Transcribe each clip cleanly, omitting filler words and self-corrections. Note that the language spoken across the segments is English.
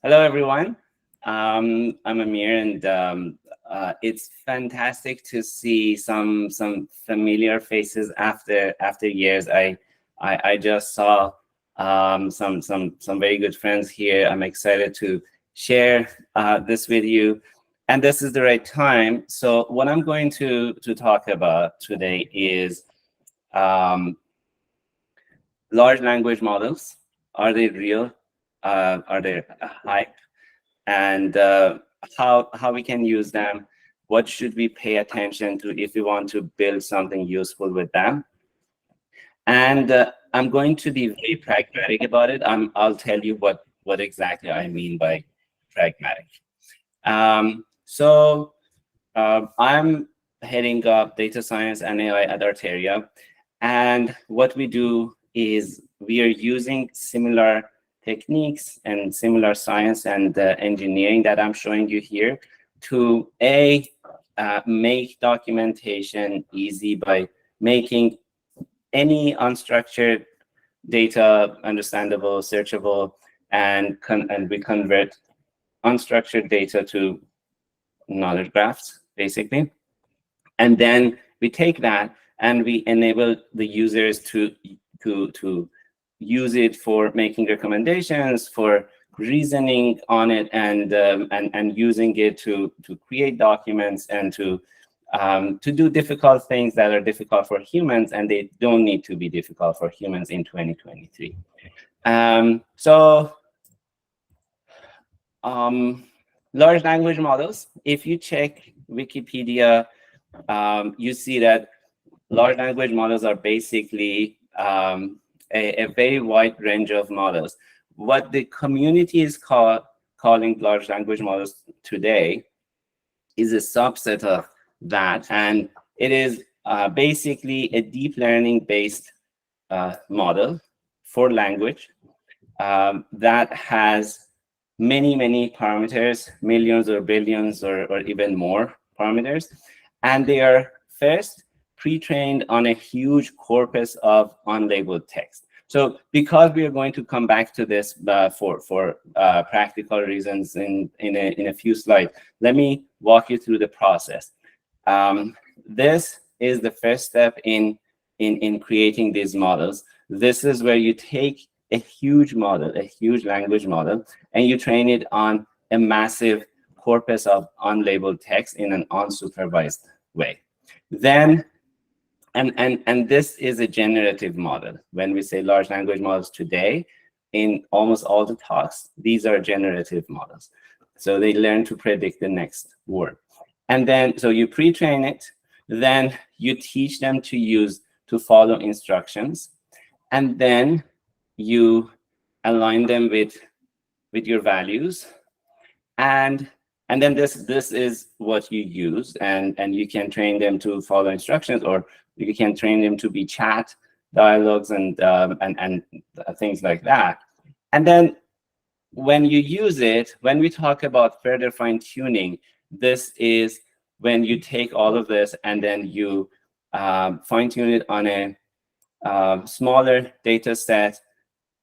Hello, everyone. I'm Amir, and it's fantastic to see some familiar faces after years. I just saw some very good friends here. I'm excited to share this with you, and this is the right time. So, what I'm going to talk about today is um, large language models. Are they real? Are they hype? And how we can use them, what should we pay attention to if we want to build something useful with them. And I'm going to be very pragmatic about it. I'll tell you what exactly I mean by pragmatic. I'm heading up data science and AI at Arteria. And what we do is we are using similar techniques and similar science and engineering that I'm showing you here to make documentation easy by making any unstructured data understandable, searchable, and we convert unstructured data to knowledge graphs, basically. And then we take that and we enable the users to use it for making recommendations, for reasoning on it, and using it to create documents and to do difficult things that are difficult for humans, and they don't need to be difficult for humans in 2023. Large language models, if you check Wikipedia, you see that large language models are basically a very wide range of models. What the community is calling large language models today is a subset of that, and it is basically a deep learning based model for language that has many parameters, millions or billions or even more parameters, and they are first pre-trained on a huge corpus of unlabeled text. So because we are going to come back to this for practical reasons in a few slides, let me walk you through the process. This is the first step in creating these models. This is where you take a huge model, a huge language model, and you train it on a massive corpus of unlabeled text in an unsupervised way. Then, and this is a generative model. When we say large language models today, in almost all the talks, these are generative models. So they learn to predict the next word. And then, so you pre-train it, then you teach them to follow instructions, and then you align them with your values, and then this is what you use, and you can train them to follow instructions, or you can train them to be chat dialogues and things like that. And then when you use it, when we talk about further fine tuning, this is when you take all of this and then you fine tune it on a smaller data set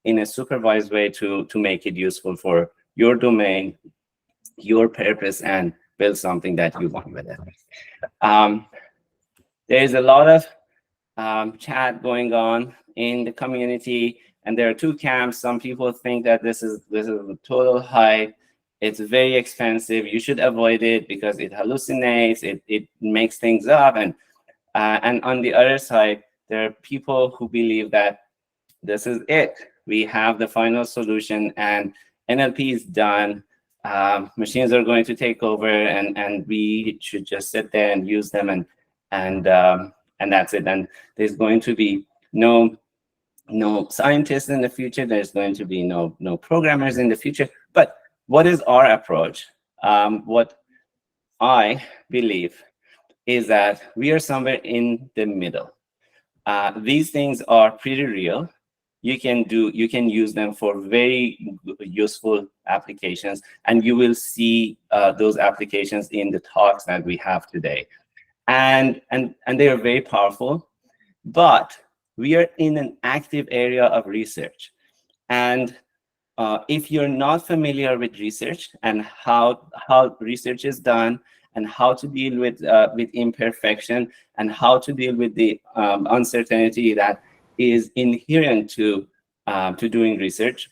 in a supervised way to make it useful for your domain, your purpose, and build something that you want with it. There's a lot of chat going on in the community, and there are two camps. Some people think that this is a total hype. It's very expensive. You should avoid it because it hallucinates. It makes things up, and on the other side, there are people who believe that this is it. We have the final solution, and NLP is done. Machines are going to take over, and we should just sit there and use them, and that's it. And there's going to be no scientists in the future. There's going to be no programmers in the future. But what is our approach? What I believe is that we are somewhere in the middle. These things are pretty real. You can use them for very useful applications, and you will see those applications in the talks that we have today. And they are very powerful, but we are in an active area of research. And if you're not familiar with research and how research is done and how to deal with imperfection and how to deal with the uncertainty that is inherent to doing research,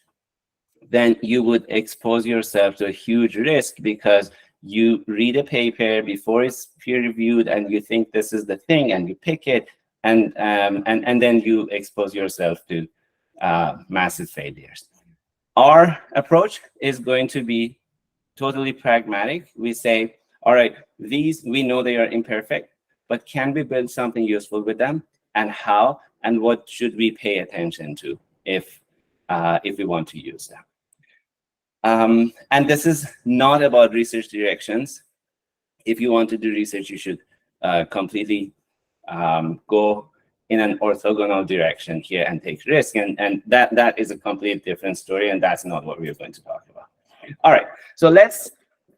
then you would expose yourself to a huge risk, because you read a paper before it's peer reviewed and you think this is the thing and you pick it, and then you expose yourself to massive failures. Our approach is going to be totally pragmatic. We say, all right, these, we know they are imperfect, but can we build something useful with them, and how, and what should we pay attention to if we want to use them? And this is not about research directions. If you want to do research, you should completely go in an orthogonal direction here and take risk. And that is a completely different story, and that's not what we're going to talk about. All right, so let's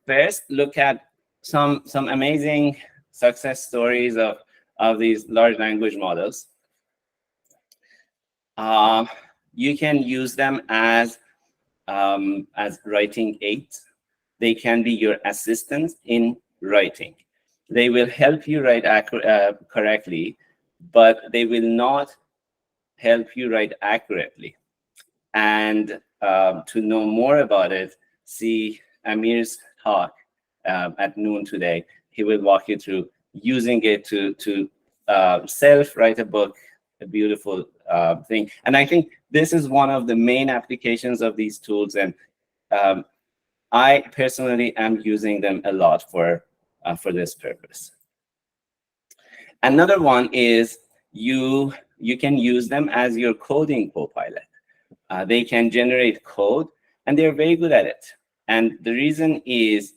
first look at some amazing success stories of these large language models. You can use them as writing aids. They can be your assistants in writing. They will help you write correctly, but they will not help you write accurately. And to know more about it, see Amir's talk at noon today. He will walk you through using it to self-write a book, a beautiful thing. And I think this is one of the main applications of these tools, and I personally am using them a lot for this purpose. Another one is you can use them as your coding co-pilot. They can generate code, and they're very good at it. And the reason is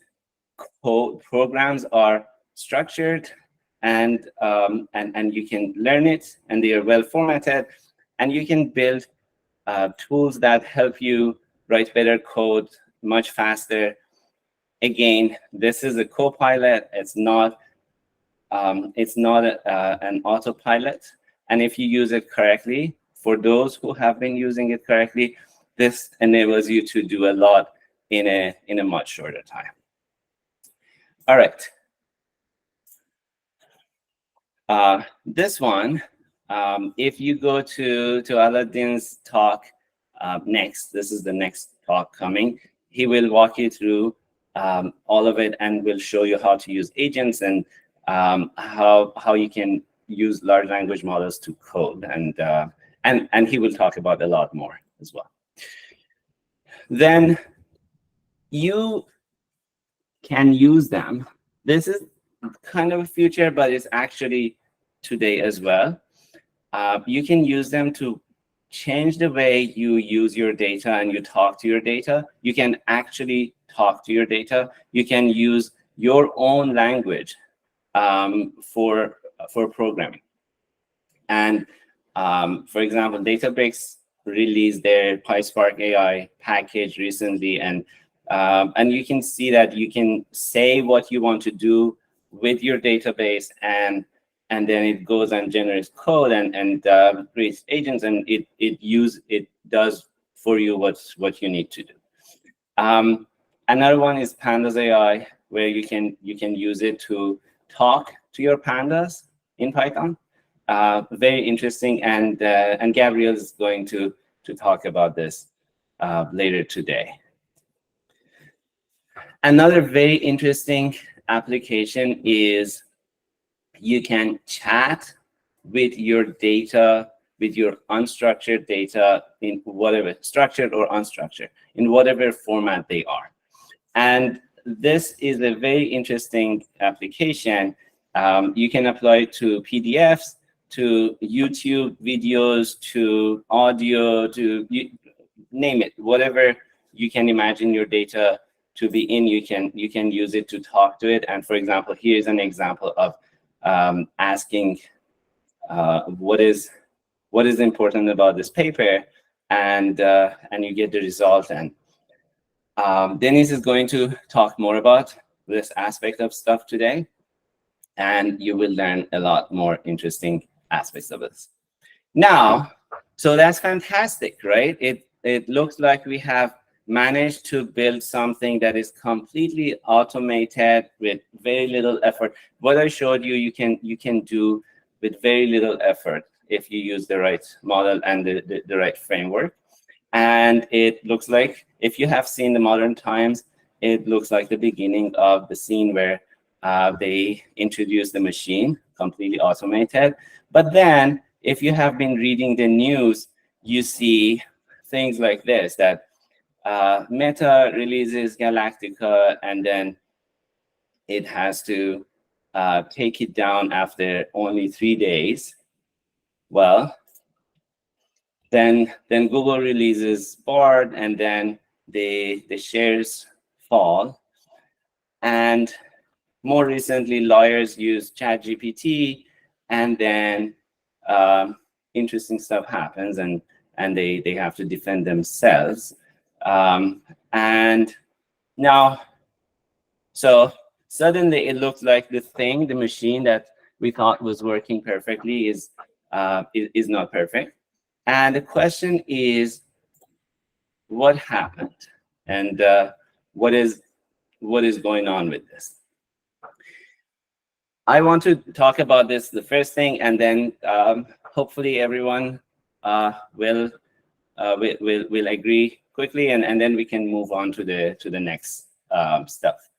programs are structured, and you can learn it, and they are well formatted, and you can build tools that help you write better code much faster. Again, this is a co-pilot. It's not an autopilot. And if you use it correctly, for those who have been using it correctly, this enables you to do a lot in a much shorter time. All right. This one, if you go to Aladdin's talk next, this is the next talk coming, he will walk you through all of it, and will show you how to use agents, and how you can use large language models to code, and he will talk about a lot more as well. Then you can use them. This is kind of a future, but it's actually today as well. You can use them to change the way you use your data and you talk to your data. You can actually talk to your data. You can use your own language for programming. And for example, Databricks released their PySpark AI package recently, and you can see that you can say what you want to do with your database, and then it goes and generates code and creates agents, and it does for you what you need to do. Another one is Pandas AI, where you can use it to talk to your pandas in Python. Very interesting, and Gabriel is going to talk about this later today. Another very interesting application is you can chat with your data, with your unstructured data, in whatever, structured or unstructured, in whatever format they are. And this is a very interesting application. You can apply it to PDFs, to YouTube videos, to audio, to name it, whatever you can imagine your data to be in, you can use it to talk to it. And for example, here's an example of asking what is important about this paper, and you get the result. And Denise is going to talk more about this aspect of stuff today, and you will learn a lot more interesting aspects of this. Now, so that's fantastic, right? it looks like we have managed to build something that is completely automated with very little effort. What I showed you, you can do with very little effort if you use the right model and the right framework. And it looks like, if you have seen the modern times, it looks like the beginning of the scene where they introduced the machine, completely automated. But then, if you have been reading the news, you see things like this, that Meta releases Galactica, and then it has to take it down after only 3 days. Well, then Google releases Bard, and then the shares fall. And more recently, lawyers use ChatGPT, and then interesting stuff happens, and they have to defend themselves. And now, so suddenly it looks like the machine that we thought was working perfectly is not perfect. And the question is, what happened, and what is going on with this? I want to talk about this, the first thing, and then hopefully everyone will agree quickly, and then we can move on to the next stuff.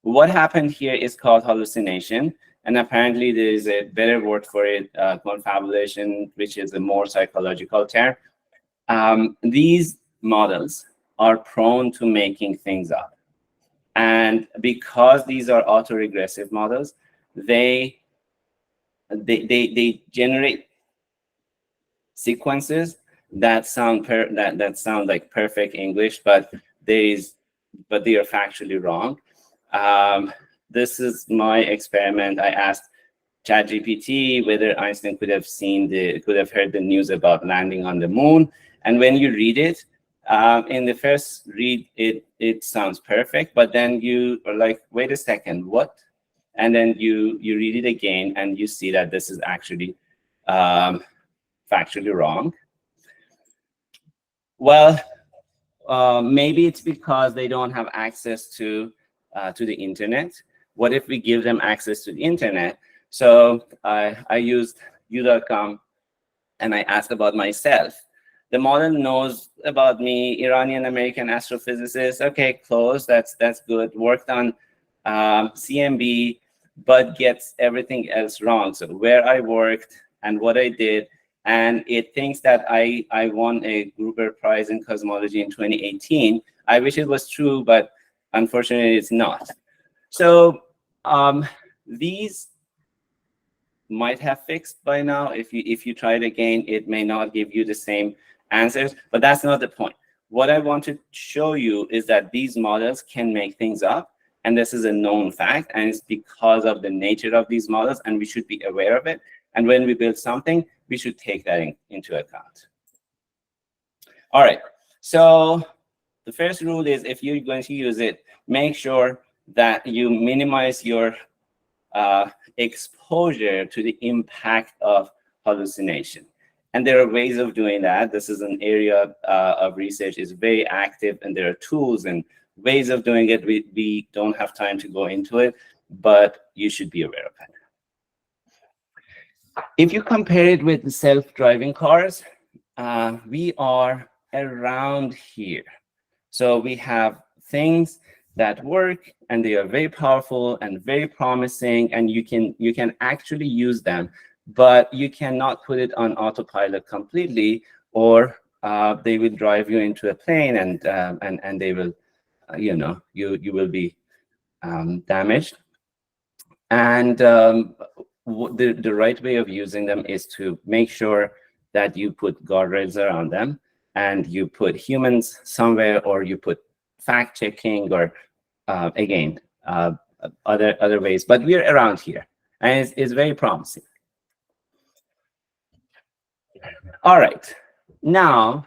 What happened here is called hallucination, and apparently there is a better word for it, confabulation, which is a more psychological term. These models are prone to making things up. And because these are autoregressive models, they generate sequences that sound that sound like perfect English, but they are factually wrong. This is my experiment. I asked ChatGPT whether Einstein could have heard the news about landing on the moon, and when you read it, in the first read, it sounds perfect, but then you are like, wait a second, what? And then you read it again, and you see that this is actually factually wrong. Well, maybe it's because they don't have access to the internet. What if we give them access to the internet? So I used u.com, and I asked about myself. The model knows about me, Iranian American astrophysicist. Okay, close. That's good. Worked on CMB, but gets everything else wrong. So where I worked and what I did, and it thinks that I won a Gruber Prize in cosmology in 2018. I wish it was true, but unfortunately, it's not. So these might have fixed by now. If you try it again, it may not give you the same answers, but that's not the point. What I want to show you is that these models can make things up, and this is a known fact, and it's because of the nature of these models, and we should be aware of it. And when we build something, we should take that into account. All right, so the first rule is, if you're going to use it, make sure that you minimize your exposure to the impact of hallucination. And there are ways of doing that. This is an area of research is very active, and there are tools and ways of doing it. We don't have time to go into it, but you should be aware of it. If you compare it with the self-driving cars, we are around here. So we have things that work, and they are very powerful and very promising, and you can actually use them, but you cannot put it on autopilot completely, or they will drive you into a plane, and they will, you will be damaged. And the right way of using them is to make sure that you put guardrails around them, and you put humans somewhere, or you put fact checking, or again, other ways. But we're around here, and it's very promising. All right, now,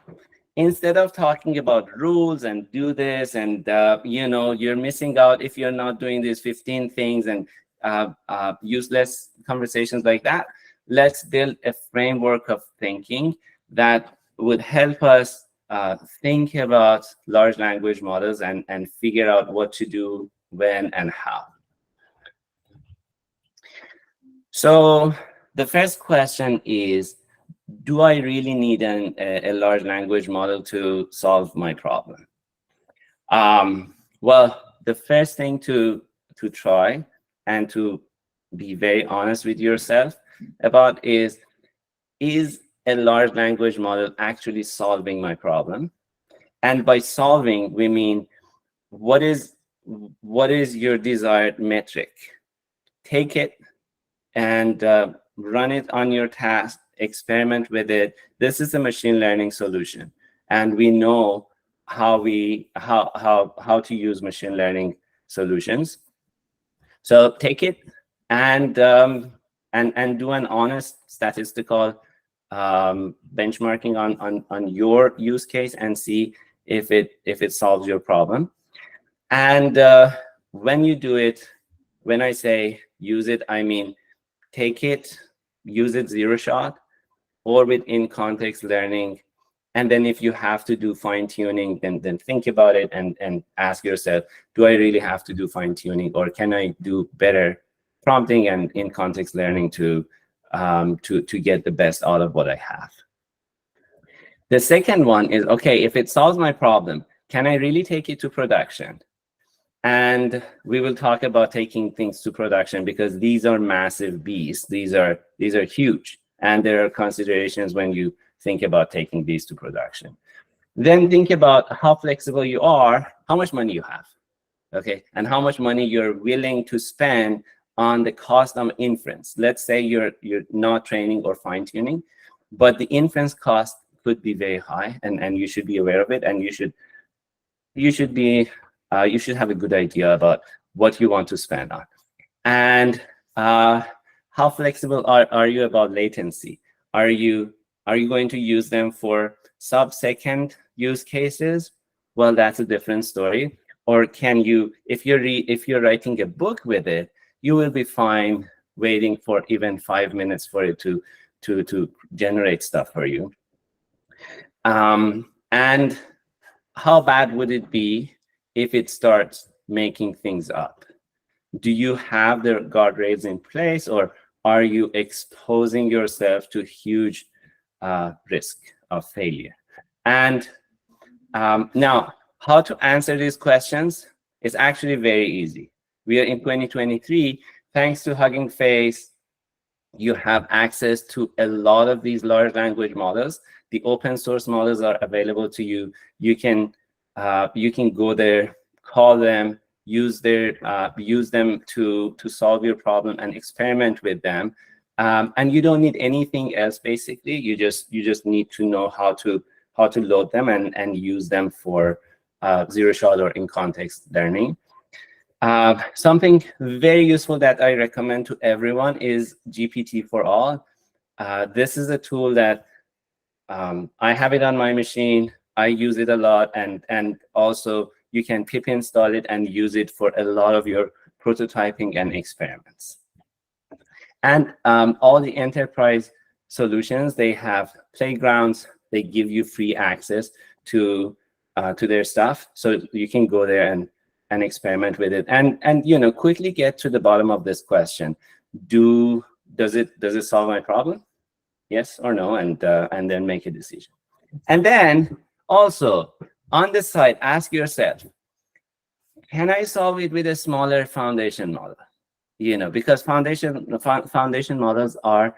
instead of talking about rules and do this, and you're missing out if you're not doing these 15 things, and useless conversations like that, let's build a framework of thinking that would help us think about large language models and figure out what to do, when, and how. So the first question is, do I really need a large language model to solve my problem? Well, the first thing to try and to be very honest with yourself about is a large language model actually solving my problem? And by solving, we mean, what is your desired metric? Take it and run it on your task, experiment with it. This is a machine learning solution, and we know how to use machine learning solutions. So take it and do an honest statistical benchmarking on your use case and see if it solves your problem. And when you do it, when I say use it, I mean take it, use it zero shot, or with in-context learning. And then if you have to do fine-tuning, then think about it and ask yourself, do I really have to do fine-tuning, or can I do better prompting and in-context learning to get the best out of what I have? The second one is, okay, if it solves my problem, can I really take it to production? And we will talk about taking things to production, because these are massive beasts. These are huge, and there are considerations when you think about taking these to production. Then think about how flexible you are, how much money you have, okay, and how much money you're willing to spend on the cost of inference. Let's say you're not training or fine-tuning, but the inference cost could be very high, and you should be aware of it, and you should have a good idea about what you want to spend on. And how flexible are you about latency? Are you going to use them for sub-second use cases? Well, that's a different story. Or can you, if you're writing a book with it, you will be fine waiting for even 5 minutes for it to generate stuff for you. And how bad would it be if it starts making things up? Do you have the guardrails in place, or are you exposing yourself to huge risk of failure? And now, how to answer these questions is actually very easy. We are in 2023. Thanks to Hugging Face, you have access to a lot of these large language models. The open source models are available to you. You can go there, call them, use them to solve your problem and experiment with them. And you don't need anything else. Basically, you just need to know how to load them and use them for zero shot or in context learning. Something very useful that I recommend to everyone is GPT for All. This is a tool that I have it on my machine. I use it a lot, and also you can pip install it and use it for a lot of your prototyping and experiments. And all the enterprise solutions, they have playgrounds. They give you free access to their stuff, so you can go there and experiment with it, and quickly get to the bottom of this question: does it solve my problem? Yes or no, and then make a decision. And then also on the side, ask yourself, can I solve it with a smaller foundation model? Because foundation models are,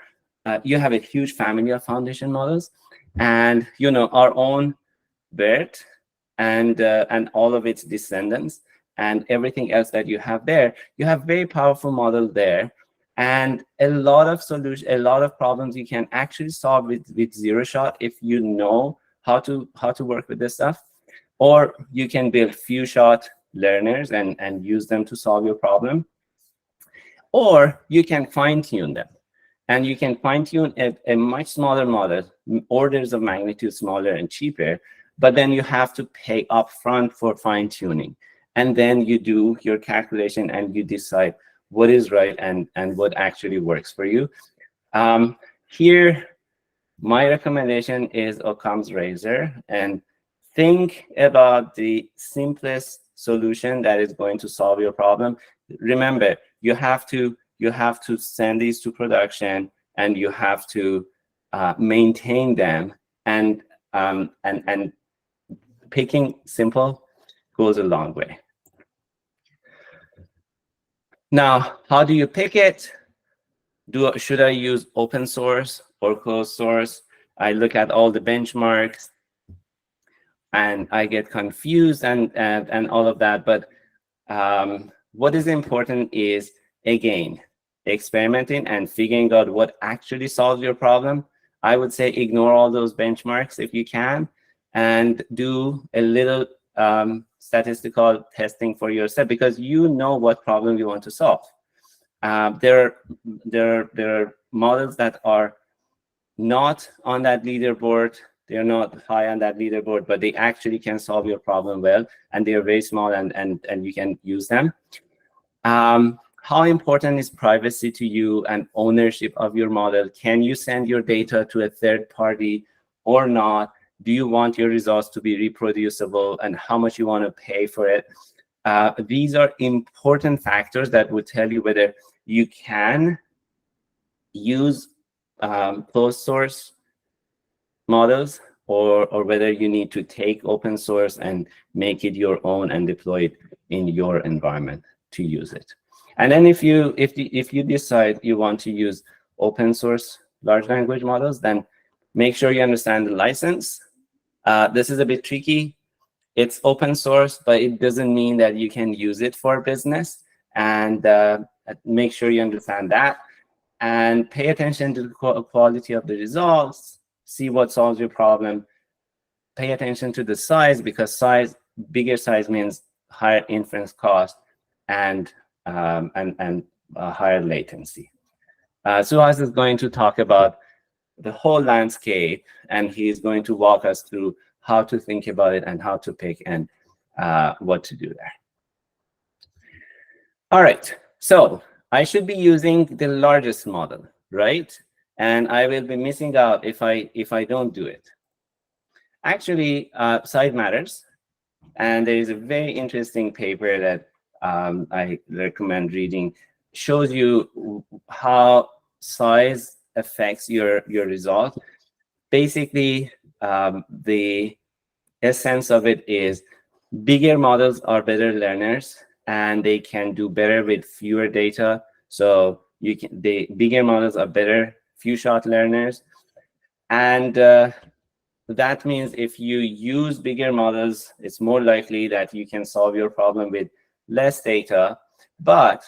you have a huge family of foundation models, and our own BERT and all of its descendants and everything else that you have there, you have very powerful model there, and a lot of problems you can actually solve with zero shot if you know how to work with this stuff. Or you can build few shot learners and use them to solve your problem. Or you can fine-tune them, and you can fine-tune a much smaller model, orders of magnitude smaller and cheaper, but then you have to pay upfront for fine-tuning. And then you do your calculation and you decide what is right and what actually works for you. Here, my recommendation is Occam's razor, and think about the simplest solution that is going to solve your problem. Remember, you have to send these to production, and you have to maintain them, and picking simple goes a long way. Now, how do you pick it? Should I use open source or closed source? I look at all the benchmarks and I get confused and all of that. But what is important is, again, experimenting and figuring out what actually solves your problem. I would say ignore all those benchmarks if you can, and do a little statistical testing for yourself, because you know what problem you want to solve. There are models that are not on that leaderboard. They're not high on that leaderboard, but they actually can solve your problem well, and they are very small, and you can use them. How important is privacy to you and ownership of your model? Can you send your data to a third party or not? Do you want your results to be reproducible, and how much you want to pay for it? These are important factors that would tell you whether you can use closed source models, or whether you need to take open source and make it your own and deploy it in your environment to use it. And then if you decide you want to use open source large language models, then make sure you understand the license. This is a bit tricky. It's open source, but it doesn't mean that you can use it for business. And make sure you understand that, and pay attention to the quality of the results. See what solves your problem. Pay attention to the size, because bigger size means higher inference cost and higher latency. Suhas is going to talk about the whole landscape, and he's going to walk us through how to think about it and how to pick and what to do there. All right, so I should be using the largest model, right? And I will be missing out if I don't do it. Actually, size matters, and there is a very interesting paper that I recommend reading. Shows you how size affects your result. Basically, the essence of it is bigger models are better learners, and they can do better with fewer data. So the bigger models are better few-shot learners, and that means if you use bigger models, it's more likely that you can solve your problem with less data. But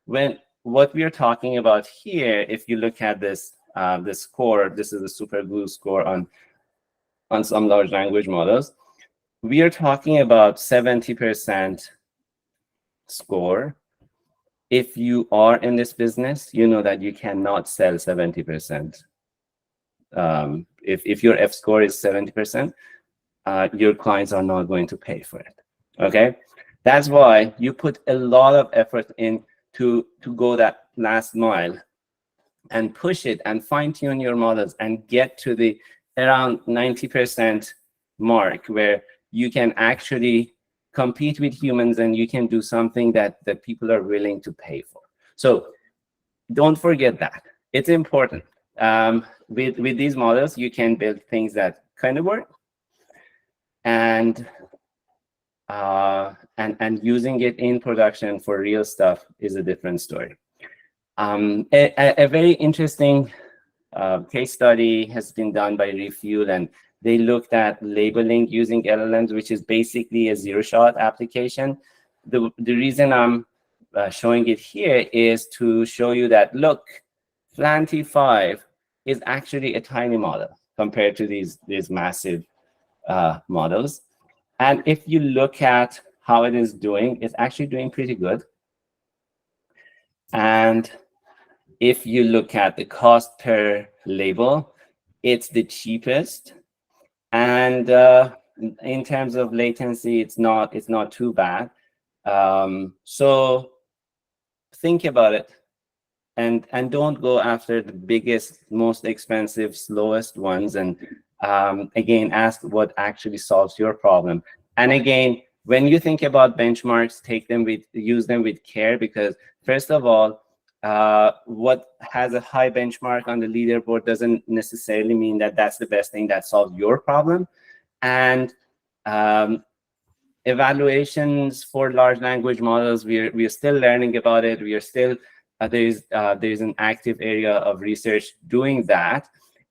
what we are talking about here, if you look at this score, this is a super glue score on some large language models. We are talking about 70% score. If you are in this business, you know that you cannot sell 70%. If your F score is 70%, your clients are not going to pay for it. Okay, that's why you put a lot of effort in to go that last mile and push it and fine-tune your models and get to the around 90% mark, where you can actually compete with humans and you can do something that people are willing to pay for. So don't forget that. It's important. With these models, you can build things that kind of work, and using it in production for real stuff is a different story. A very interesting case study has been done by Refuel, and they looked at labeling using LLMs, which is basically a zero-shot application. The reason I'm showing it here is to show you that, look, FLAN-T5 is actually a tiny model compared to these massive models. And if you look at how it is doing, it's actually doing pretty good. And if you look at the cost per label, it's the cheapest. And in terms of latency, it's not too bad. So think about it, and don't go after the biggest, most expensive, slowest ones, and Again, ask what actually solves your problem. And again, when you think about benchmarks, use them with care, because first of all, what has a high benchmark on the leaderboard doesn't necessarily mean that that's the best thing that solves your problem. And evaluations for large language models, we're still learning about it. We are still there's an active area of research doing that.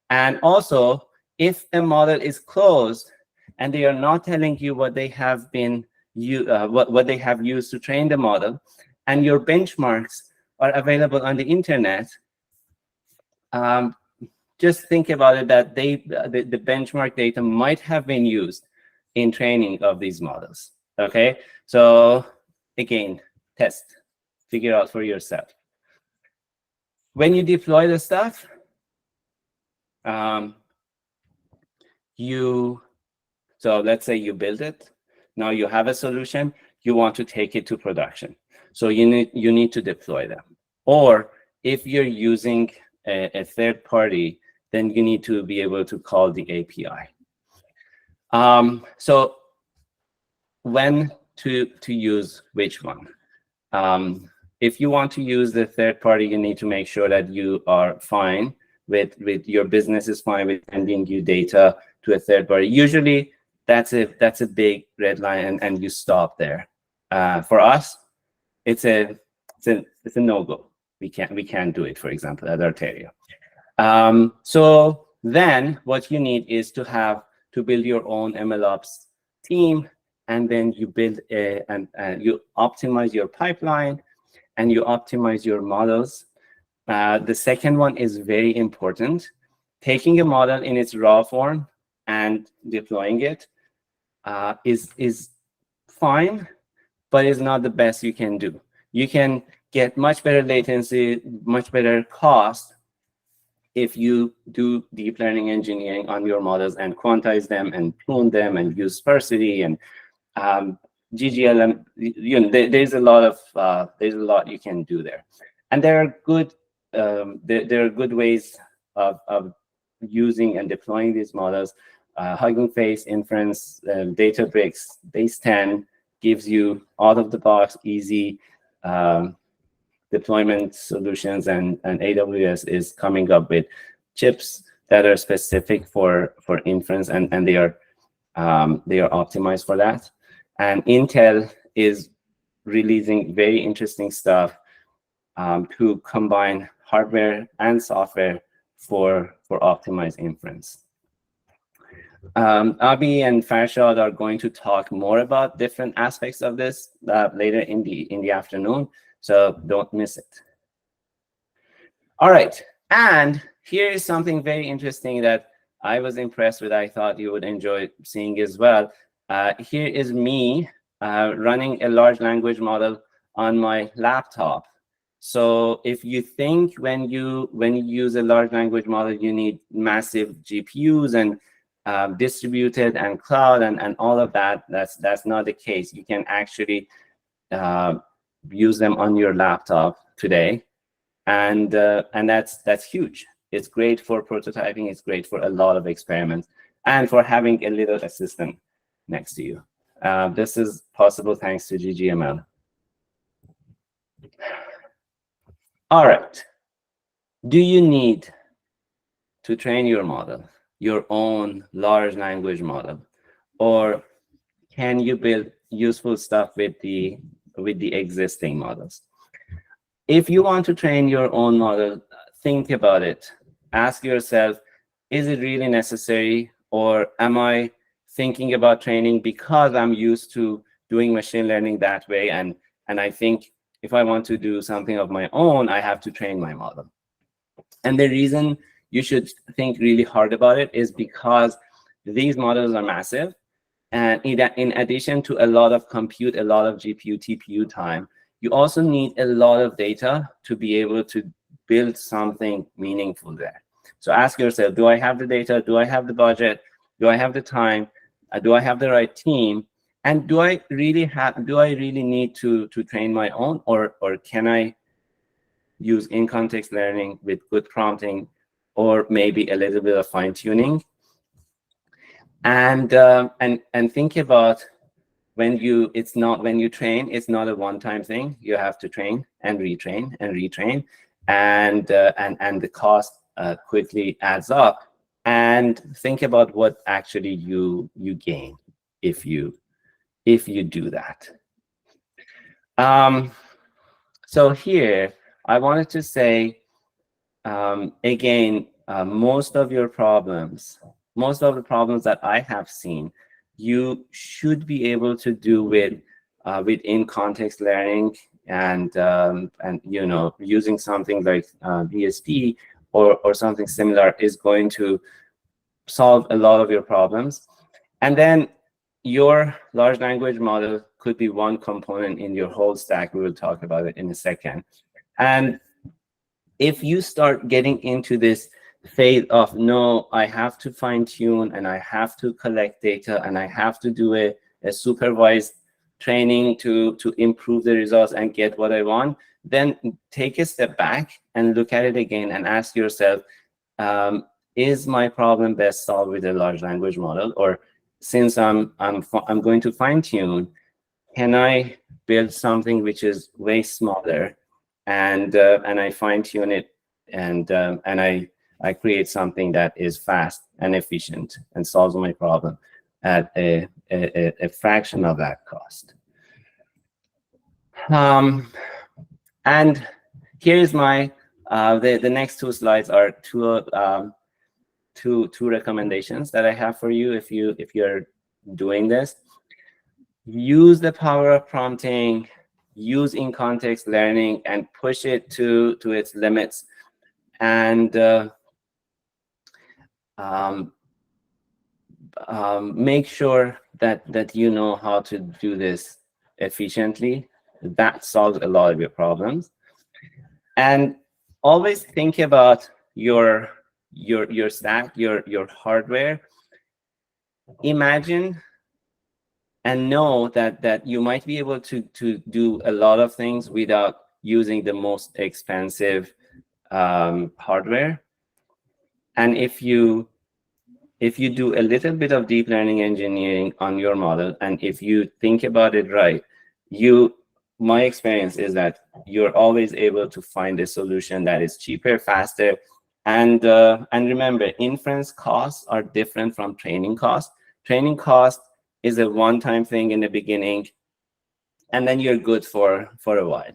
And also, if a model is closed and they are not telling you what they have been what they have used to train the model, and your benchmarks are available on the internet, just think about it that the benchmark data might have been used in training of these models. Okay, so again, test, figure out for yourself. When you deploy the stuff, so let's say you build it. Now you have a solution. You want to take it to production. So you need to deploy them. Or if you're using a third party, then you need to be able to call the API. So when to use which one? If you want to use the third party, you need to make sure that you are fine with your business is fine with sending you data to a third party. Usually that's a big red line, and you stop there. For us, it's a no-go. We can't do it, for example, at Arteria. So then what you need is to build your own MLOps team, and then you build you optimize your pipeline and you optimize your models. The second one is very important. Taking a model in its raw form and deploying it is fine, but it's not the best you can do. You can get much better latency, much better cost if you do deep learning engineering on your models and quantize them and tune them and use sparsity and GGLM. There's a lot you can do there, and there are good ways of using and deploying these models. Hugging Face, Inference, Databricks, Base 10 gives you out of the box easy deployment solutions, and AWS is coming up with chips that are specific for inference, and they are optimized for that. And Intel is releasing very interesting stuff to combine hardware and software for optimized inference. Abi and Farshad are going to talk more about different aspects of this later in the afternoon, so don't miss it. All right, and here is something very interesting that I was impressed with. I thought you would enjoy seeing as well. Here is me running a large language model on my laptop. So if you think when you use a large language model, you need massive GPUs and distributed and cloud and all of that, that's not the case. You can actually use them on your laptop today, and that's huge. It's great for prototyping. It's great for a lot of experiments and for having a little assistant next to you. This is possible thanks to GGML. All right. Do you need to train your model, your own large language model, or can you build useful stuff with the existing models? If you want to train your own model, think about it. Ask yourself, is it really necessary, or am I thinking about training because I'm used to doing machine learning that way, and I think if I want to do something of my own, I have to train my model. And the reason you should think really hard about it is because these models are massive, and in addition to a lot of compute, a lot of GPU, TPU time, you also need a lot of data to be able to build something meaningful there. So ask yourself, do I have the data? Do I have the budget? Do I have the time? Do I have the right team? And do I really need to train my own, or can I use in-context learning with good prompting, or maybe a little bit of fine-tuning? And think about when you train, it's not a one-time thing. You have to train and retrain and retrain, and the cost quickly adds up. And think about what actually you gain if you do that. So here I wanted to say, again, most of the problems that I have seen, you should be able to do with in context learning, and using something like BSP or something similar is going to solve a lot of your problems. And then your large language model could be one component in your whole stack. We will talk about it in a second. And if you start getting into this phase of, no, I have to fine tune and I have to collect data and I have to do a supervised training to improve the results and get what I want, then take a step back and look at it again and ask yourself, is my problem best solved with a large language model? Or since I'm going to fine tune, can I build something which is way smaller, and I fine tune it, and I create something that is fast and efficient and solves my problem at a fraction of that cost. And here's my the next two slides are two recommendations that I have for you if you're doing this. Use the power of prompting, use in context learning, and push it to its limits. And make sure that you know how to do this efficiently. That solves a lot of your problems. And always think about your stack, your hardware. Imagine and know that you might be able to do a lot of things without using the most expensive hardware. And if you do a little bit of deep learning engineering on your model, and if you think about it right, my experience is that you're always able to find a solution that is cheaper, faster, and remember, inference costs are different from training costs. Training cost is a one-time thing in the beginning, and then you're good for a while.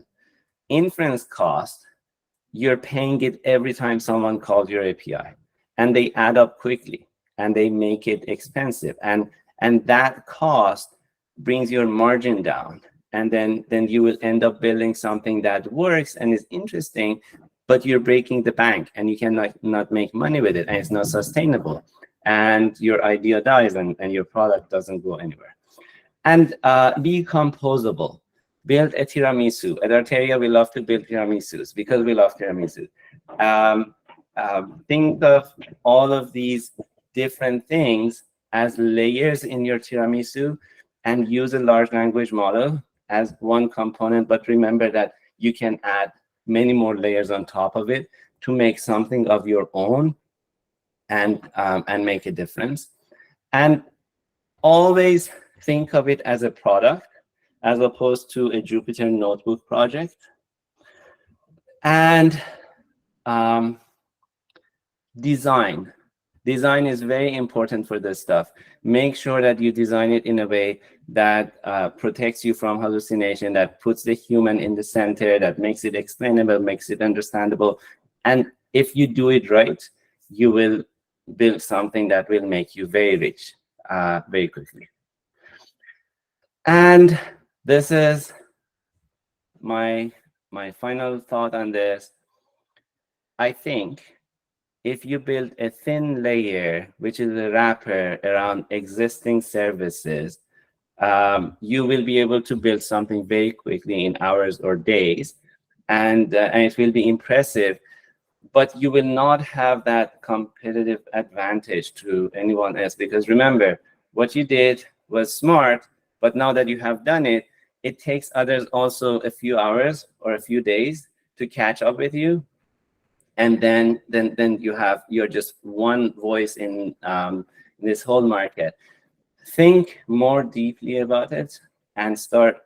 Inference cost, you're paying it every time someone calls your API, and they add up quickly, and they make it expensive, and that cost brings your margin down, and then you will end up building something that works and is interesting, but you're breaking the bank, and you cannot not make money with it, and it's not sustainable, and your idea dies, and your product doesn't go anywhere. And be composable. Build a tiramisu. At Arteria, we love to build tiramisus because we love tiramisu. Think of all of these different things as layers in your tiramisu, and use a large language model as one component. But remember that you can add many more layers on top of it to make something of your own, and make a difference. And always think of it as a product as opposed to a Jupyter notebook project. And design is very important for this stuff. Make sure that you design it in a way that protects you from hallucination, that puts the human in the center, that makes it explainable, makes it understandable. And if you do it right, you will build something that will make you very rich very quickly. And this is my final thought on this. I think if you build a thin layer, which is a wrapper around existing services, you will be able to build something very quickly in hours or days, and it will be impressive, but you will not have that competitive advantage to anyone else, because remember, what you did was smart, but now that you have done it, it takes others also a few hours or a few days to catch up with you. And then you're just one voice in this whole market. Think more deeply about it and start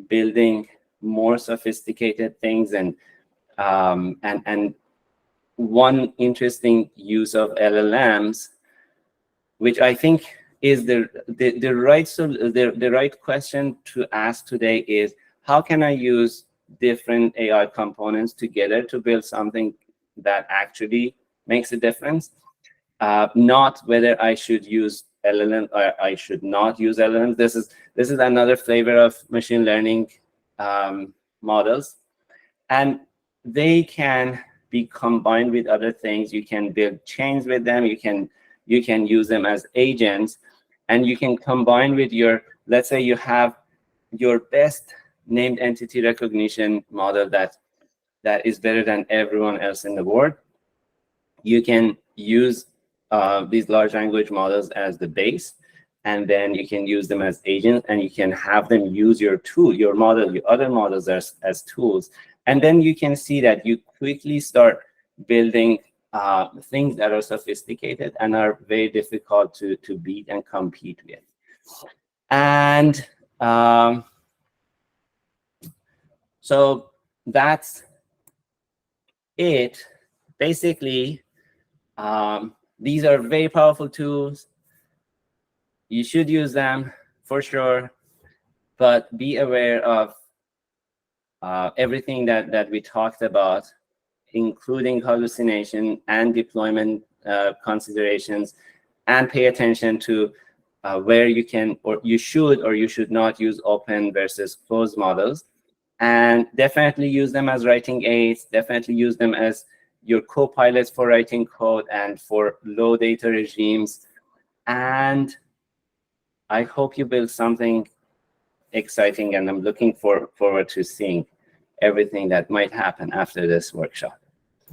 building more sophisticated things. And one interesting use of LLMs, which I think is the right question to ask today, is how can I use different AI components together to build something that actually makes a difference? Not whether I should use LLM or I should not use LLM. This is another flavor of machine learning models, and they can be combined with other things. You can build chains with them. You can use them as agents, and you can combine with your, let's say you have your best named entity recognition model that is better than everyone else in the world. You can use these large language models as the base, and then you can use them as agents, and you can have them use your tool, your model, your other models as tools. And then you can see that you quickly start building things that are sophisticated and are very difficult to beat and compete with. And so that's it. Basically, these are very powerful tools. You should use them for sure, but be aware of everything that we talked about, including hallucination and deployment considerations, and pay attention to where you can or you should not use open versus closed models. And definitely use them as writing aids. Definitely use them as your co-pilots for writing code and for low data regimes. And I hope you build something exciting, and I'm looking forward to seeing everything that might happen after this workshop.